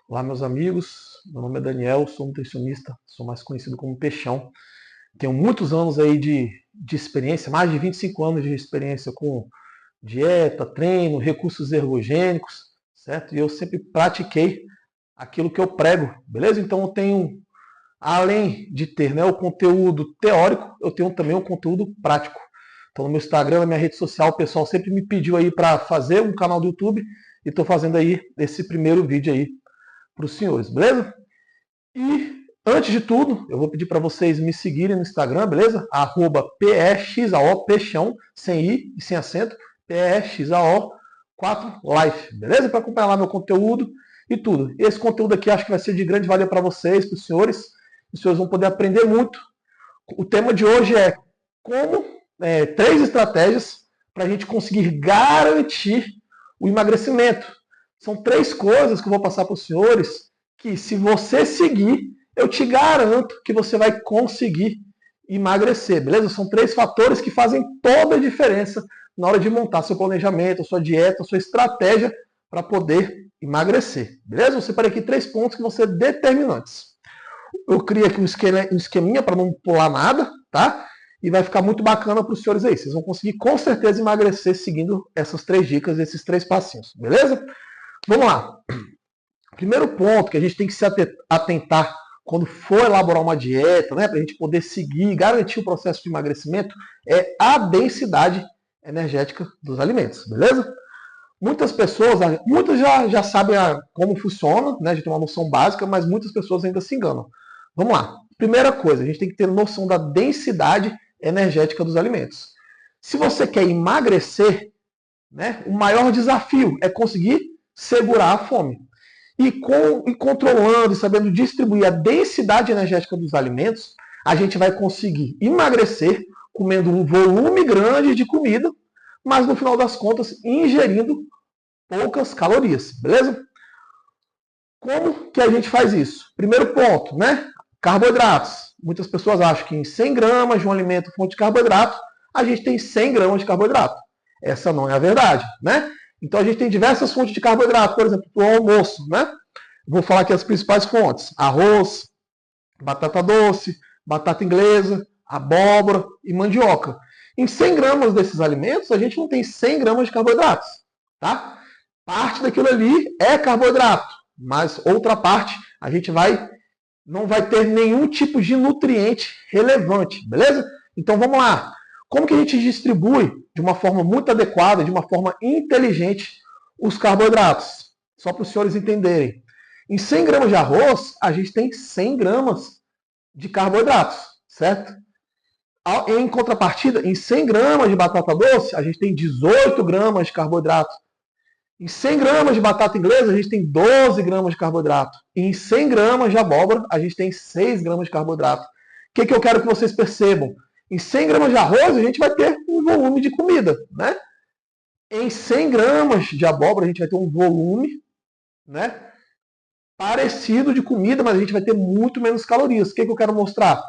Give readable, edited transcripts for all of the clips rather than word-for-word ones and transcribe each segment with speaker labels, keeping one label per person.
Speaker 1: Olá, meus amigos. Meu nome é Daniel, sou nutricionista, sou mais conhecido como Peixão. Tenho muitos anos aí de experiência, mais de 25 anos de experiência com dieta, treino, recursos ergogênicos, certo? E eu sempre pratiquei aquilo que eu prego, beleza? Então eu tenho, além de ter, né, o conteúdo teórico, eu tenho também o conteúdo prático. Então no meu Instagram, na minha rede social, o pessoal sempre me pediu aí para fazer um canal do YouTube e estou fazendo aí esse primeiro vídeo aí para os senhores, beleza? E antes de tudo, eu vou pedir para vocês me seguirem no Instagram, beleza? @PEXAO, Peixão, sem I e sem acento, PEXAO 4Life, beleza? Para acompanhar lá meu conteúdo e tudo. Esse conteúdo aqui acho que vai ser de grande valia para vocês, para os senhores. Os senhores vão poder aprender muito. O tema de hoje é como 3 estratégias para a gente conseguir garantir o emagrecimento. São 3 coisas que eu vou passar para os senhores que, se você seguir, eu te garanto que você vai conseguir emagrecer, beleza? São 3 fatores que fazem toda a diferença na hora de montar seu planejamento, sua dieta, sua estratégia para poder emagrecer, beleza? Eu separei aqui 3 pontos que vão ser determinantes. Eu criei aqui um esqueminha para não pular nada, tá? E vai ficar muito bacana para os senhores aí. Vocês vão conseguir com certeza emagrecer seguindo essas 3 dicas, esses 3 passinhos, beleza? Vamos lá. Primeiro ponto que a gente tem que se atentar quando for elaborar uma dieta, né, para a gente poder seguir e garantir o processo de emagrecimento, é a densidade energética dos alimentos, beleza? Muitas pessoas, muitas já sabem como funciona, né, de ter uma noção básica, mas muitas pessoas ainda se enganam. Vamos lá. Primeira coisa, a gente tem que ter noção da densidade energética dos alimentos. Se você quer emagrecer, né, o maior desafio é conseguir segurar a fome. E controlando e sabendo distribuir a densidade energética dos alimentos, a gente vai conseguir emagrecer comendo um volume grande de comida, mas no final das contas ingerindo poucas calorias, beleza? Como que a gente faz isso? Primeiro ponto, né? Carboidratos. Muitas pessoas acham que em 100 gramas de um alimento fonte de carboidrato, a gente tem 100 gramas de carboidrato. Essa não é a verdade, né? Então a gente tem diversas fontes de carboidrato, por exemplo, do almoço, né? Vou falar aqui as principais fontes: arroz, batata doce, batata inglesa, abóbora e mandioca. Em 100 gramas desses alimentos, a gente não tem 100 gramas de carboidratos, tá? Parte daquilo ali é carboidrato, mas outra parte a gente não vai ter nenhum tipo de nutriente relevante, beleza? Então vamos lá. Como que a gente distribui de uma forma muito adequada, de uma forma inteligente, os carboidratos? Só para os senhores entenderem. Em 100 gramas de arroz, a gente tem 100 gramas de carboidratos, certo? Em contrapartida, em 100 gramas de batata doce, a gente tem 18 gramas de carboidrato. Em 100 gramas de batata inglesa, a gente tem 12 gramas de carboidrato. E em 100 gramas de abóbora, a gente tem 6 gramas de carboidrato. O que eu quero que vocês percebam? Em 100 gramas de arroz, a gente vai ter um volume de comida, né? Em 100 gramas de abóbora, a gente vai ter um volume, né, parecido de comida, mas a gente vai ter muito menos calorias. O que eu quero mostrar?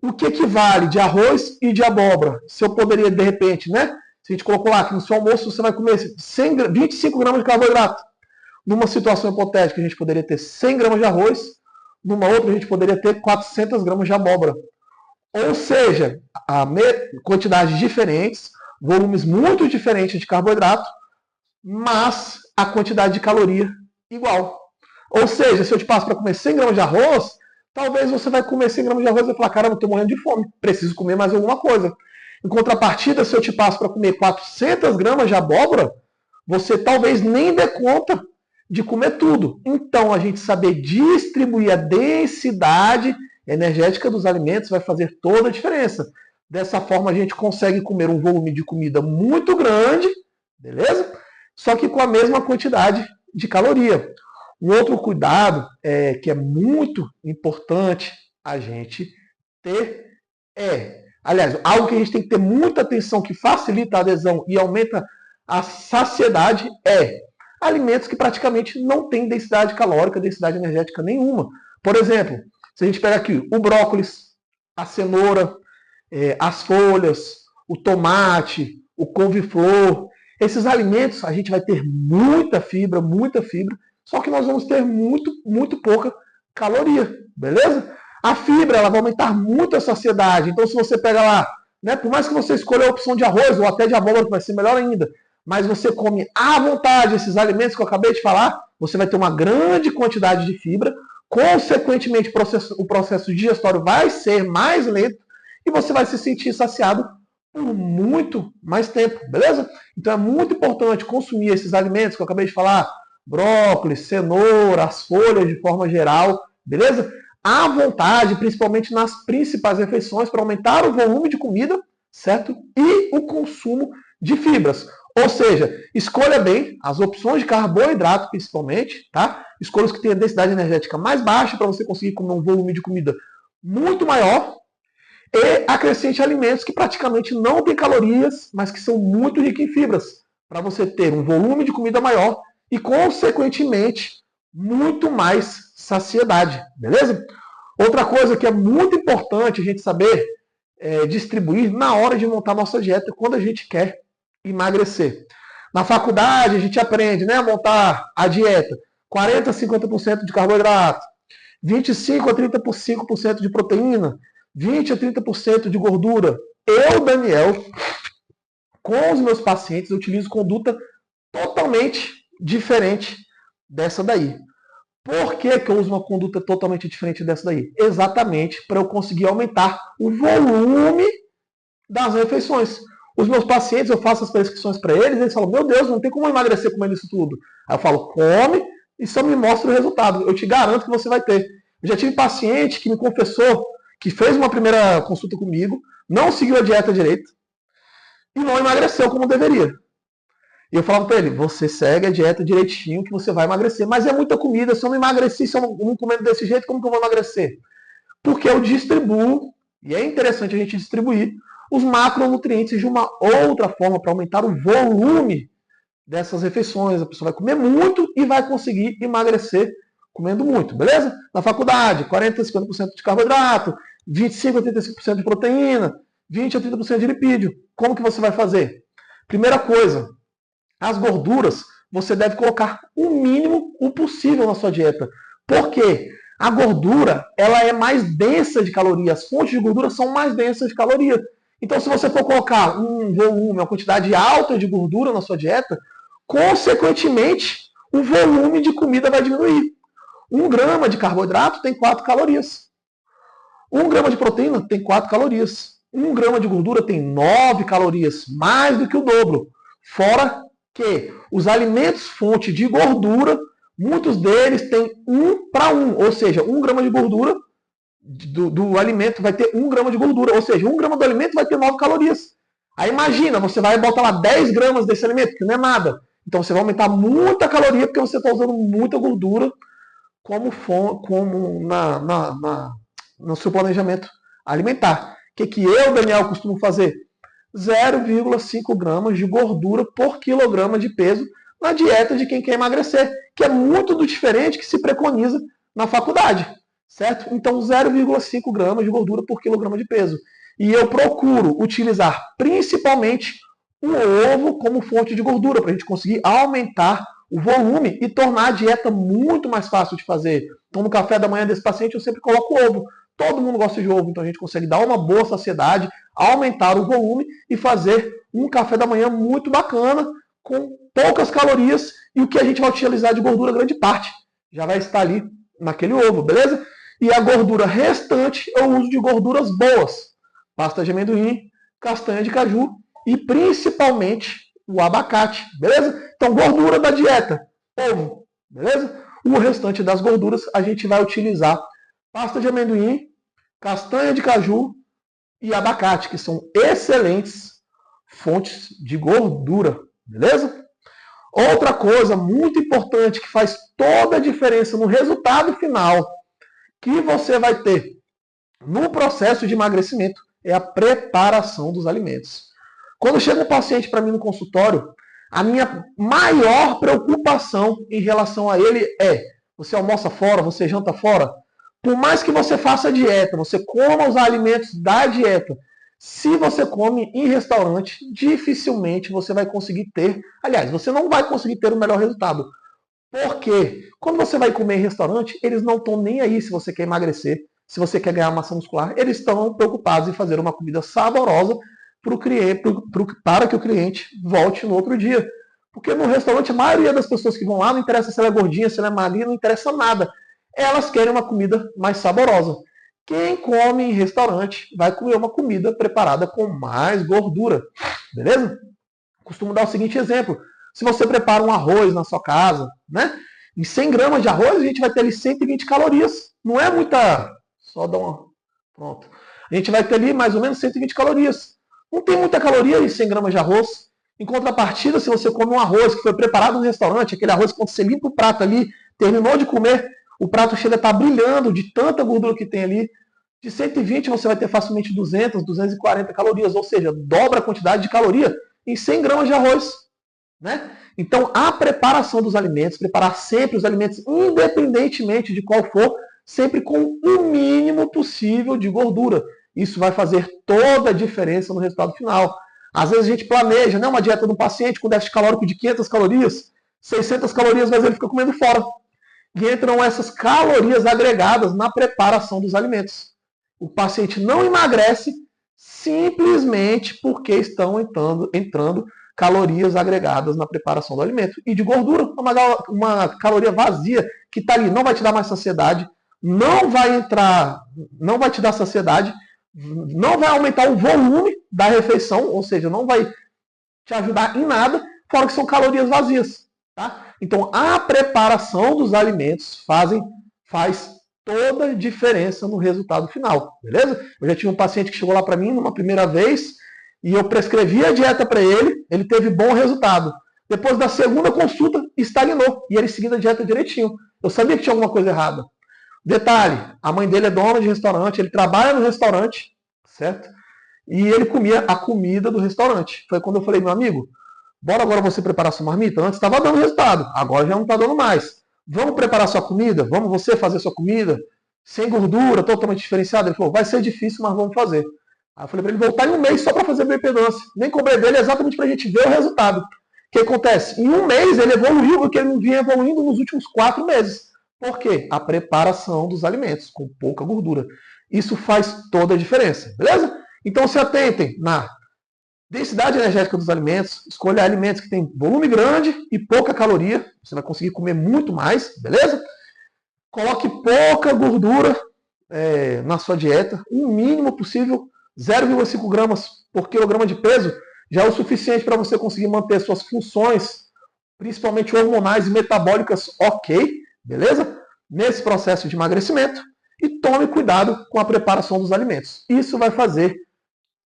Speaker 1: O que equivale de arroz e de abóbora? Se eu poderia, de repente, né? Se a gente colocou lá que no seu almoço você vai comer 25 gramas de carboidrato. Numa situação hipotética, a gente poderia ter 100 gramas de arroz. Numa outra, a gente poderia ter 400 gramas de abóbora. Ou seja, quantidades diferentes, volumes muito diferentes de carboidrato, mas a quantidade de caloria igual. Ou seja, se eu te passo para comer 100 gramas de arroz, talvez você vai comer 100 gramas de arroz e vai falar, caramba, eu estou morrendo de fome, preciso comer mais alguma coisa. Em contrapartida, se eu te passo para comer 400 gramas de abóbora, você talvez nem dê conta de comer tudo. Então, a gente saber distribuir a densidade energética dos alimentos vai fazer toda a diferença. Dessa forma, a gente consegue comer um volume de comida muito grande, beleza? Só que com a mesma quantidade de caloria. Um outro cuidado que é muito importante a gente ter aliás, algo que a gente tem que ter muita atenção, que facilita a adesão e aumenta a saciedade, alimentos que praticamente não têm densidade calórica, densidade energética nenhuma. Por exemplo, se a gente pega aqui o brócolis, a cenoura, as folhas, o tomate, o couve-flor, esses alimentos a gente vai ter muita fibra, só que nós vamos ter muito pouca caloria, beleza? A fibra, ela vai aumentar muito a saciedade. Então, se você pega lá, né, por mais que você escolha a opção de arroz ou até de abóbora, que vai ser melhor ainda, mas você come à vontade esses alimentos que eu acabei de falar, você vai ter uma grande quantidade de fibra, consequentemente o processo digestório vai ser mais lento e você vai se sentir saciado por muito mais tempo, beleza? Então é muito importante consumir esses alimentos que eu acabei de falar, brócolis, cenoura, as folhas de forma geral, beleza? À vontade, principalmente nas principais refeições, para aumentar o volume de comida, certo? E o consumo de fibras. Ou seja, escolha bem as opções de carboidrato, principalmente, tá? Escolha os que têm a densidade energética mais baixa para você conseguir comer um volume de comida muito maior. E acrescente alimentos que praticamente não têm calorias, mas que são muito ricos em fibras, para você ter um volume de comida maior e, consequentemente, muito mais saciedade, beleza? Outra coisa que é muito importante a gente saber distribuir na hora de montar nossa dieta quando a gente quer emagrecer. Na faculdade a gente aprende, né, a montar a dieta 40 a 50% de carboidrato, 25 a 35% de proteína, 20 a 30% de gordura. Eu, Daniel, com os meus pacientes, eu utilizo conduta totalmente diferente dessa daí. Por que eu uso uma conduta totalmente diferente dessa daí? Exatamente para eu conseguir aumentar o volume das refeições. Os meus pacientes, eu faço as prescrições para eles, eles falam, meu Deus, não tem como emagrecer comendo isso tudo. Aí eu falo, come e só me mostra o resultado. Eu te garanto que você vai ter. Eu já tive paciente que me confessou que fez uma primeira consulta comigo, não seguiu a dieta direito e não emagreceu como deveria. E eu falava para ele, você segue a dieta direitinho que você vai emagrecer. Mas é muita comida, se eu não emagreci, se eu não comendo desse jeito, como que eu vou emagrecer? Porque eu distribuo, e é interessante a gente distribuir, os macronutrientes de uma outra forma para aumentar o volume dessas refeições. A pessoa vai comer muito e vai conseguir emagrecer comendo muito, beleza? Na faculdade, 40 a 50% de carboidrato, 25 a 35% de proteína, 20 a 30% de lipídio. Como que você vai fazer? Primeira coisa, as gorduras você deve colocar o mínimo o possível na sua dieta. Por quê? A gordura ela é mais densa de calorias. As fontes de gordura são mais densas de calorias. Então, se você for colocar um volume, uma quantidade alta de gordura na sua dieta, consequentemente, o volume de comida vai diminuir. 1 grama de carboidrato tem 4 calorias. 1 grama de proteína tem 4 calorias. 1 grama de gordura tem 9 calorias, mais do que o dobro. Fora que os alimentos fonte de gordura, muitos deles têm 1 para 1, ou seja, 1 grama de gordura do alimento vai ter 1 grama de gordura, ou seja, 1 grama do alimento vai ter 9 calorias. Aí imagina, você vai botar lá 10 gramas desse alimento, que não é nada. Então você vai aumentar muita caloria porque você está usando muita gordura como no seu planejamento alimentar. O que eu, Daniel, costumo fazer? 0,5 gramas de gordura por quilograma de peso na dieta de quem quer emagrecer, que é muito do diferente que se preconiza na faculdade, certo? Então, 0,5 gramas de gordura por quilograma de peso. E eu procuro utilizar principalmente o ovo como fonte de gordura, para a gente conseguir aumentar o volume e tornar a dieta muito mais fácil de fazer. Então, no café da manhã desse paciente, eu sempre coloco ovo. Todo mundo gosta de ovo, então a gente consegue dar uma boa saciedade, aumentar o volume e fazer um café da manhã muito bacana, com poucas calorias, e o que a gente vai utilizar de gordura, grande parte, já vai estar ali naquele ovo, beleza? E a gordura restante eu uso de gorduras boas. Pasta de amendoim, castanha de caju e principalmente o abacate, beleza? Então, gordura da dieta, ovo, beleza? O restante das gorduras a gente vai utilizar pasta de amendoim, castanha de caju e abacate, que são excelentes fontes de gordura, beleza? Outra coisa muito importante que faz toda a diferença no resultado final que você vai ter no processo de emagrecimento é a preparação dos alimentos. Quando chega um paciente para mim no consultório, a minha maior preocupação em relação a ele é: você almoça fora, você janta fora? Por mais que você faça dieta, você coma os alimentos da dieta, se você come em restaurante, dificilmente você vai conseguir ter, aliás, você não vai conseguir ter o melhor resultado. Porque quando você vai comer em restaurante, eles não estão nem aí se você quer emagrecer, se você quer ganhar massa muscular. Eles estão preocupados em fazer uma comida saborosa para que o cliente volte no outro dia. Porque no restaurante, a maioria das pessoas que vão lá, não interessa se ela é gordinha, se ela é magrinha, não interessa nada. Elas querem uma comida mais saborosa. Quem come em restaurante vai comer uma comida preparada com mais gordura. Beleza? Costumo dar o seguinte exemplo. Se você prepara um arroz na sua casa, né? Em 100 gramas de arroz, a gente vai ter ali 120 calorias. Não é muita... Só dar uma... Pronto. A gente vai ter ali mais ou menos 120 calorias. Não tem muita caloria em 100 gramas de arroz. Em contrapartida, se você come um arroz que foi preparado no restaurante, aquele arroz que quando você limpa o prato ali, terminou de comer, o prato chega a estar brilhando de tanta gordura que tem ali. De 120 você vai ter facilmente 200, 240 calorias, ou seja, dobra a quantidade de caloria em 100 gramas de arroz. Né? Então, a preparação dos alimentos, preparar sempre os alimentos, independentemente de qual for, sempre com o mínimo possível de gordura. Isso vai fazer toda a diferença no resultado final. Às vezes a gente planeja, né, uma dieta do paciente com déficit calórico de 500 calorias, 600 calorias, mas ele fica comendo fora. E entram essas calorias agregadas na preparação dos alimentos. O paciente não emagrece simplesmente porque estão entrando calorias agregadas na preparação do alimento. E de gordura, uma caloria vazia que está ali, não vai te dar mais saciedade, não vai te dar saciedade, não vai aumentar o volume da refeição, ou seja, não vai te ajudar em nada, fora que são calorias vazias. Tá? Então, a preparação dos alimentos faz toda a diferença no resultado final, beleza? Eu já tive um paciente que chegou lá para mim numa primeira vez e eu prescrevi a dieta para ele teve bom resultado. Depois da segunda consulta, estagnou e ele seguindo a dieta direitinho. Eu sabia que tinha alguma coisa errada. Detalhe, a mãe dele é dona de restaurante, ele trabalha no restaurante, certo? E ele comia a comida do restaurante. Foi quando eu falei, meu amigo, bora agora você preparar sua marmita? Antes estava dando resultado, agora já não está dando mais. Vamos preparar sua comida? Vamos você fazer sua comida? Sem gordura, totalmente diferenciada? Ele falou, vai ser difícil, mas vamos fazer. Aí eu falei para ele voltar em um mês só para fazer bioimpedância. Nem cobrei dele exatamente para a gente ver o resultado. O que acontece? Em um mês ele evoluiu, porque ele não vinha evoluindo nos últimos 4 meses. Por quê? A preparação dos alimentos, com pouca gordura. Isso faz toda a diferença, beleza? Então se atentem na densidade energética dos alimentos, escolha alimentos que têm volume grande e pouca caloria, você vai conseguir comer muito mais, beleza? Coloque pouca gordura na sua dieta, o mínimo possível, 0,5 gramas por quilograma de peso, já é o suficiente para você conseguir manter suas funções, principalmente hormonais e metabólicas, ok, beleza? Nesse processo de emagrecimento, e tome cuidado com a preparação dos alimentos. Isso vai fazer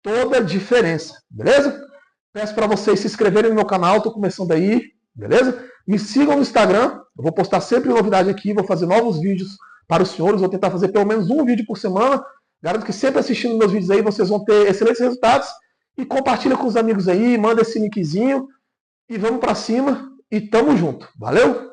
Speaker 1: toda a diferença, beleza? Peço para vocês se inscreverem no meu canal, estou começando aí, beleza? Me sigam no Instagram, eu vou postar sempre novidade aqui, vou fazer novos vídeos para os senhores, vou tentar fazer pelo menos um vídeo por semana. Garanto que sempre assistindo meus vídeos aí vocês vão ter excelentes resultados. E compartilha com os amigos aí, manda esse linkzinho e vamos para cima e tamo junto. Valeu?